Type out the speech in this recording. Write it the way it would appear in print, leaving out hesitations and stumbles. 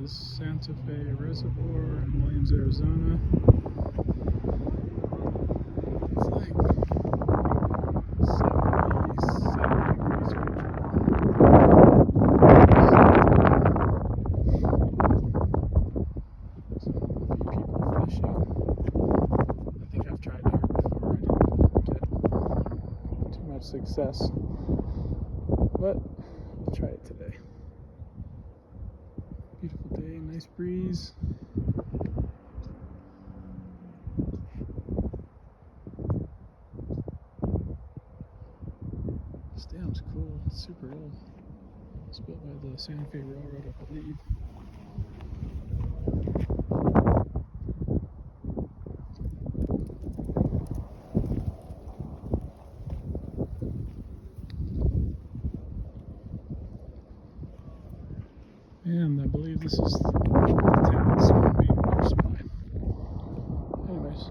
is Santa Fe Reservoir in Williams, Arizona. It's like 77 degrees right now. So, a few people fishing. I think I've tried here before. I didn't get too much success, but I'll try it today. Beautiful day, nice breeze. This dam's cool, it's super old. It's built by the Santa Fe Railroad, I believe. And I believe this is the town's main water supply. Anyways.